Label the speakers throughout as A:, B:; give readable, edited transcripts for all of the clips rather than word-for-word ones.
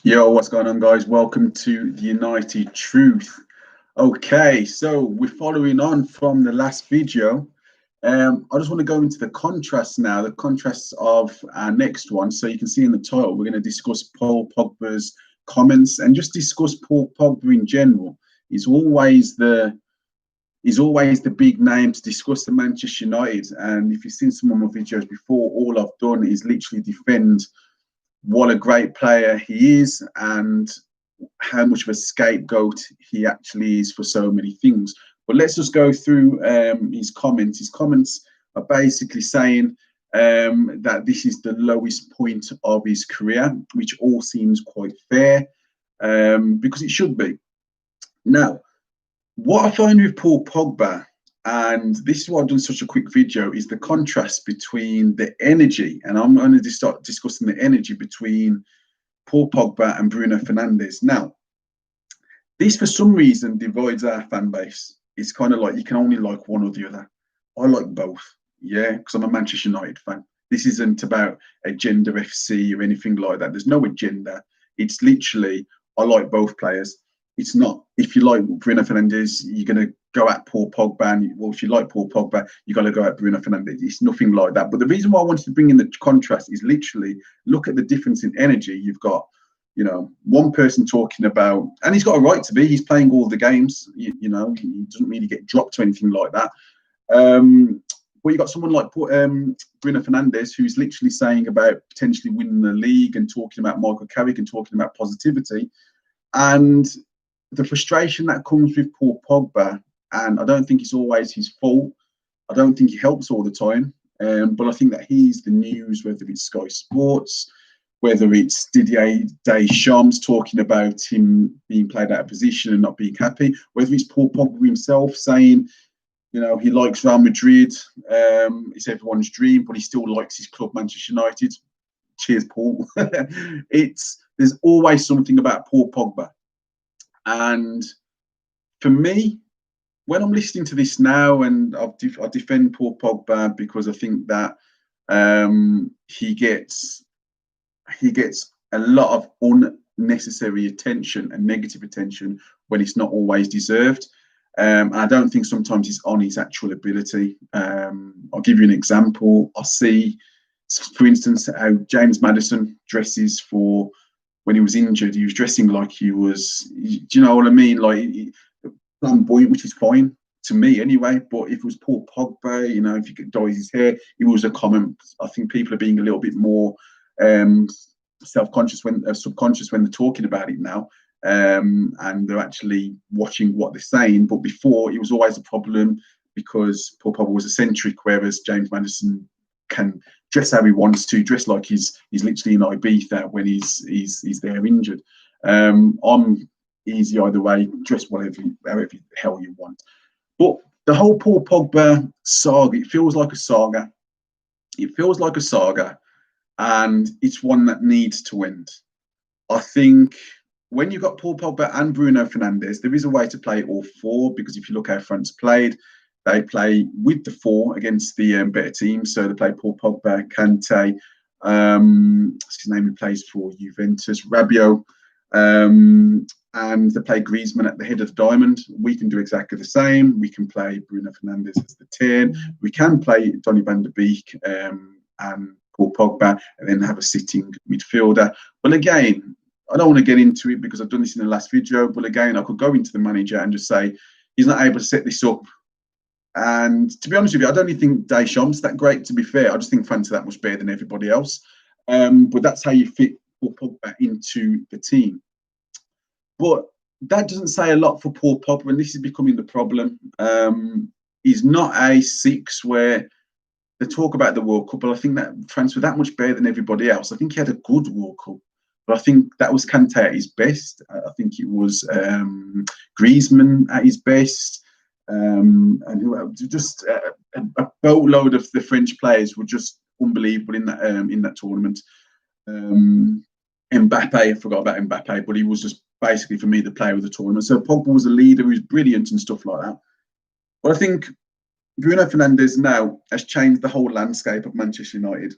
A: Yo, what's going on, guys? Welcome to the United Truth. Okay, so we're following on from the last video. I just want to go into the contrasts now, the contrasts of our next one. So you can see in the title, we're going to discuss Paul Pogba's comments and just discuss Paul Pogba in general. He's always the big name to discuss the Manchester United. And if you've seen some of my videos before, all I've done is literally defend what a great player he is and how much of a scapegoat he actually is for so many things. But let's just go through his comments. His comments are basically saying that this is the lowest point of his career, which all seems quite fair because it should be. Now, what I find with Paul Pogba, and this is why I've done such a quick video, is the contrast between the energy, and I'm going to start discussing the energy between Paul Pogba and Bruno Fernandes. Now, this for some reason divides our fan base. It's kind of like you can only like one or the other. I like both, yeah, because I'm a Manchester United fan. This isn't about agenda FC or anything like that. There's no agenda. It's literally, I like both players. It's not, if you like Bruno Fernandes, you're going to go at Paul Pogba. And, well, if you like Paul Pogba, you've got to go at Bruno Fernandes. It's nothing like that. But the reason why I wanted to bring in the contrast is literally look at the difference in energy. You've got, one person talking about, and he's got a right to be, he's playing all the games, he doesn't really get dropped or anything like that. But you've got someone like Bruno Fernandes, who's literally saying about potentially winning the league and talking about Michael Carrick and talking about positivity. And the frustration that comes with Paul Pogba, and I don't think it's always his fault. I don't think he helps all the time, but I think that he's the news, whether it's Sky Sports, whether it's Didier Deschamps talking about him being played out of position and not being happy, whether it's Paul Pogba himself saying, he likes Real Madrid, it's everyone's dream, but he still likes his club, Manchester United. Cheers, Paul. There's always something about Paul Pogba. And for me, when I'm listening to this now, and I defend Paul Pogba because I think that he gets a lot of unnecessary attention and negative attention when it's not always deserved. I don't think sometimes he's on his actual ability. I'll give you an example. I see, for instance, how James Maddison dresses for when he was injured. He was dressing like he was, do you know what I mean? Like flamboyant, which is fine to me anyway. But if it was Paul Pogba, if he could dye his hair, it was a comment. I think people are being a little bit more self-conscious subconscious when they're talking about it now, and they're actually watching what they're saying. But before, it was always a problem because Paul Pogba was eccentric, whereas James Maddison can dress how he wants to, dress like he's literally in Ibiza when he's there injured. I'm easy either way, dress however the hell you want. But the whole Paul Pogba saga, it feels like a saga. It feels like a saga, and it's one that needs to end. I think when you've got Paul Pogba and Bruno Fernandes, there is a way to play all four, because if you look how France played, they play with the four against the better teams. So they play Paul Pogba, Kante, what's his name, who plays for Juventus, Rabiot, and they play Griezmann at the head of the diamond. We can do exactly the same. We can play Bruno Fernandes as the 10. We can play Donny van der Beek and Paul Pogba, and then have a sitting midfielder. But again, I don't want to get into it because I've done this in the last video. But again, I could go into the manager and just say he's not able to set this up. And to be honest with you, I don't even think Deschamps that great, to be fair. I just think France's that much better than everybody else. But that's how you fit Paul Pogba into the team. But that doesn't say a lot for Paul Pogba, and this is becoming the problem. He's not a 6 where they talk about the World Cup, but I think that France were that much better than everybody else. I think he had a good World Cup, but I think that was Kante at his best. I think it was Griezmann at his best. And who just a boatload of the French players were just unbelievable in that tournament. Mbappe, I forgot about Mbappe, but he was just basically for me the player of the tournament. So Pogba was a leader who was brilliant and stuff like that. But I think Bruno Fernandes now has changed the whole landscape of Manchester United,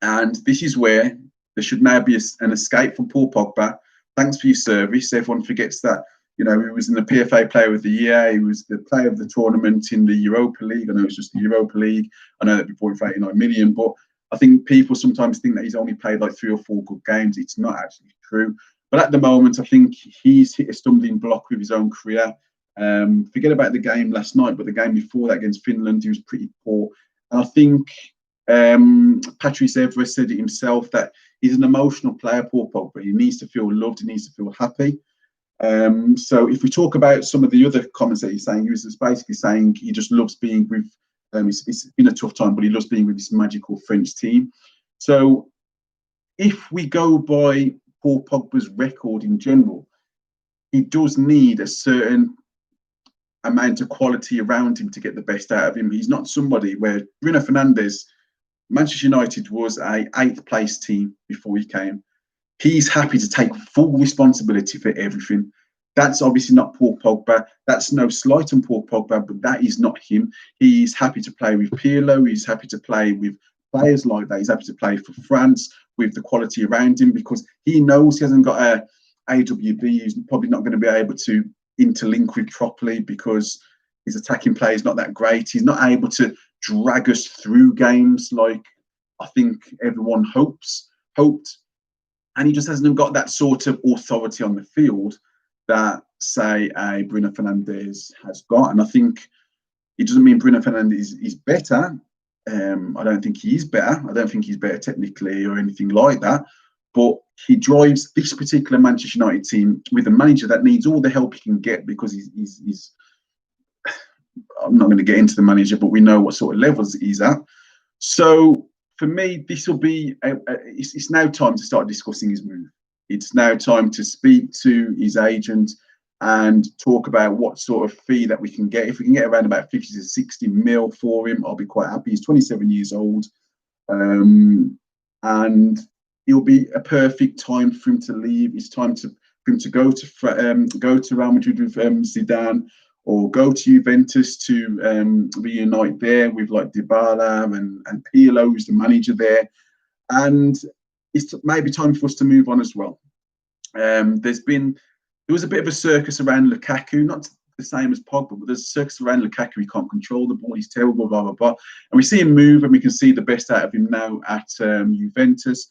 A: and this is where There should now be an escape from Paul Pogba. Thanks for your service. Everyone forgets that, you know, he was in the PFA Player of the Year. He was the player of the tournament in the Europa League. I know it's just the Europa League. I know that before for 89 million, but I think people sometimes think that he's only played like 3 or 4 good games. It's not actually true. But at the moment, I think he's hit a stumbling block with his own career. Forget about the game last night, but the game before that against Finland, he was pretty poor. And I think Patrice Evra said it himself that he's an emotional player, Paul Pogba. He needs to feel loved. He needs to feel happy. So if we talk about some of the other comments that he's saying, he was just basically saying he just loves being with, it's been a tough time, but he loves being with this magical French team. So if we go by Paul Pogba's record in general, he does need a certain amount of quality around him to get the best out of him. He's not somebody where Bruno Fernandes, Manchester United was a 8th place team before he came. He's happy to take full responsibility for everything. That's obviously not Paul Pogba. That's no slight on Paul Pogba, but that is not him. He's happy to play with Pirlo. He's happy to play with players like that. He's happy to play for France with the quality around him because he knows he hasn't got a AWB. He's probably not going to be able to interlink with properly because his attacking play is not that great. He's not able to drag us through games like I think everyone hoped. And he just hasn't got that sort of authority on the field that, say, a Bruno Fernandes has got. And I think it doesn't mean Bruno Fernandes is better. I don't think he is better. I don't think he's better technically or anything like that. But he drives this particular Manchester United team with a manager that needs all the help he can get because he's I'm not going to get into the manager, but we know what sort of levels he's at. So for me, this will be it's now time to start discussing his move. It's now time to speak to his agent and talk about what sort of fee that we can get. If we can get around about 50 to 60 mil for him, I'll be quite happy. He's 27 years old. And it'll be a perfect time for him to leave. It's time for him to go to Real Madrid with Zidane, or go to Juventus to reunite there with like Dybala and Pirlo, who's the manager there. And it's maybe time for us to move on as well. There was a bit of a circus around Lukaku, not the same as Pogba, but there's a circus around Lukaku. He can't control the ball. He's terrible, blah, blah, blah. And we see him move, and we can see the best out of him now at Juventus.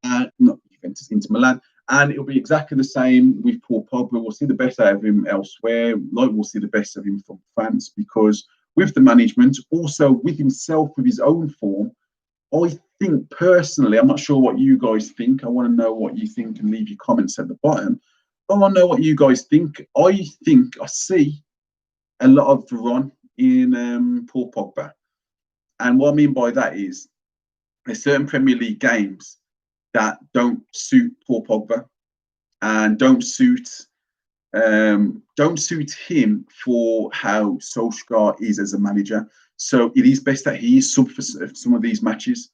A: Not Juventus, Inter Milan. And it'll be exactly the same with Paul Pogba. We'll see the best out of him elsewhere, like we'll see the best of him from France, because with the management, also with himself, with his own form, I think personally, I'm not sure what you guys think. I want to know what you think and leave your comments at the bottom. I want to know what you guys think. I think I see a lot of run in Paul Pogba. And what I mean by that is there's certain Premier League games that don't suit Paul Pogba and don't suit him for how Solskjaer is as a manager. So it is best that he is sub for some of these matches.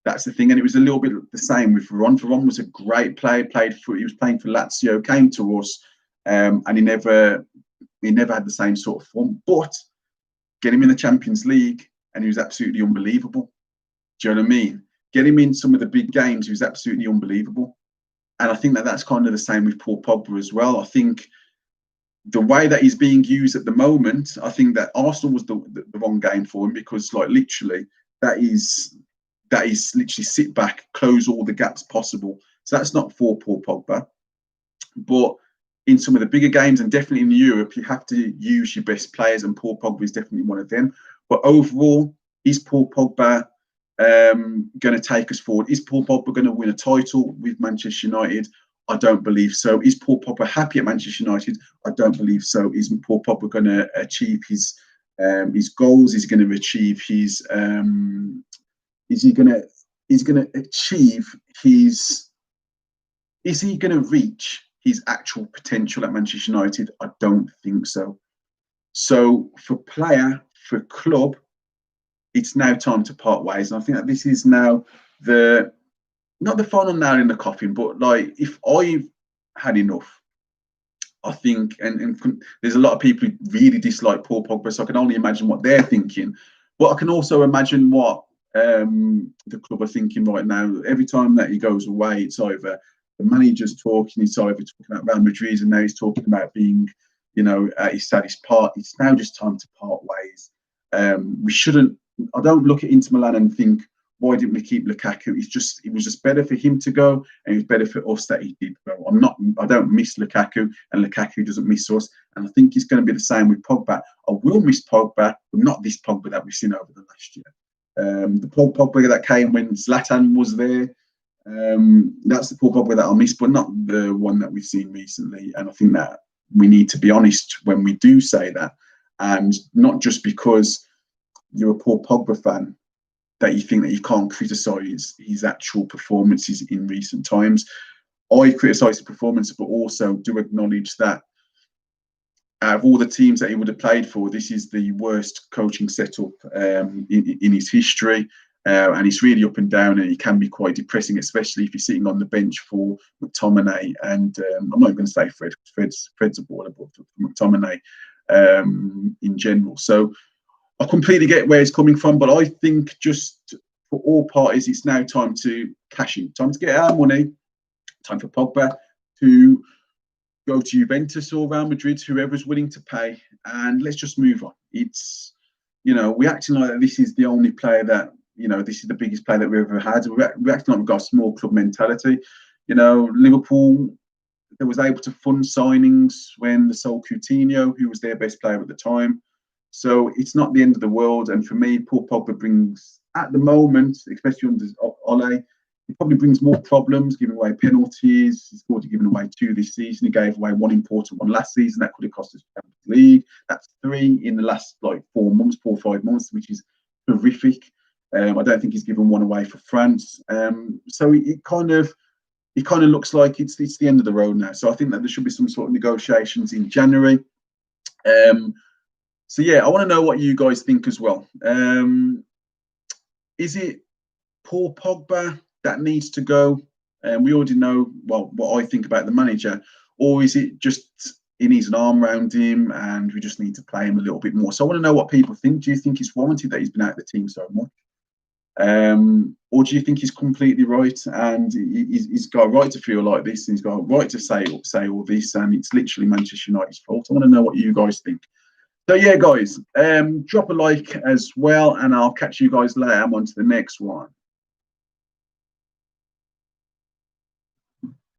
A: That's the thing. And it was a little bit the same with Veron. Veron was a great player. He was playing for Lazio, came to us, and he never had the same sort of form. But get him in the Champions League, and he was absolutely unbelievable. Do you know what I mean? Get him in some of the big games, he was absolutely unbelievable. And I think that that's kind of the same with Paul Pogba as well. I think the way that he's being used at the moment, I think that Arsenal was the wrong game for him, because like literally that is literally sit back, close all the gaps possible. So that's not for Paul Pogba. But in some of the bigger games, and definitely in Europe, you have to use your best players, and Paul Pogba is definitely one of them. But overall, is Paul Pogba going to take us forward? Is Paul Pogba going to win a title with Manchester United? I don't believe so. Is Paul Pogba happy at Manchester United? I don't believe so. Is Paul Pogba going to achieve his goals? Is he going to achieve his? Is he going to achieve his? Is he going to reach his actual potential at Manchester United? I don't think so. So for player, for club, it's now time to part ways. And I think that this is now not the final nail in the coffin, but like if I've had enough, I think, and there's a lot of people who really dislike Paul Pogba, so I can only imagine what they're thinking. But I can also imagine what the club are thinking right now. Every time that he goes away, it's either the manager's talking, it's either talking about Real Madrid, and now he's talking about being, at his saddest part. It's now just time to part ways. We shouldn't. I don't look at Inter Milan and think, why didn't we keep Lukaku? It was just better for him to go, and it was better for us that he did go. I don't miss Lukaku, and Lukaku doesn't miss us. And I think it's going to be the same with Pogba. I will miss Pogba, but not this Pogba that we've seen over the last year. The Paul Pogba that came when Zlatan was there, that's the Paul Pogba that I'll miss, but not the one that we've seen recently. And I think that we need to be honest when we do say that, and not just because you're a Paul Pogba fan that you think that you can't criticise his actual performances in recent times. I criticise the performance, but also do acknowledge that out of all the teams that he would have played for, this is the worst coaching setup in his history. And it's really up and down, and it can be quite depressing, especially if you're sitting on the bench for McTominay. And I'm not even going to say Fred. Fred's a baller, but McTominay in general. So I completely get where it's coming from, but I think just for all parties, it's now time to cash in, time to get our money, time for Pogba to go to Juventus or Real Madrid, whoever's willing to pay, and let's just move on. It's, we're acting like this is the only player that, this is the biggest player that we've ever had. We're acting like we've got a small club mentality. Liverpool, they was able to fund signings when they sold Coutinho, who was their best player at the time. So it's not the end of the world. And for me, Paul Pogba brings, at the moment, especially under Ole, he probably brings more problems, giving away penalties. He's already given away 2 this season. He gave away 1 important one last season. That could have cost us the Champions League. That's 3 in the last 4 or 5 months, which is horrific. I don't think he's given 1 away for France. So it kind of looks like it's the end of the road now. So I think that there should be some sort of negotiations in January. So yeah, I want to know what you guys think as well. Is it Paul Pogba that needs to go? And we already know what I think about the manager, or is it just he needs an arm around him and we just need to play him a little bit more? So I want to know what people think. Do you think it's warranted that he's been out of the team so much? Or do you think he's completely right and he's got a right to feel like this, and he's got a right to say all this, and it's literally Manchester United's fault? I want to know what you guys think. So yeah, guys, drop a like as well, and I'll catch you guys later. I'm on to the next one.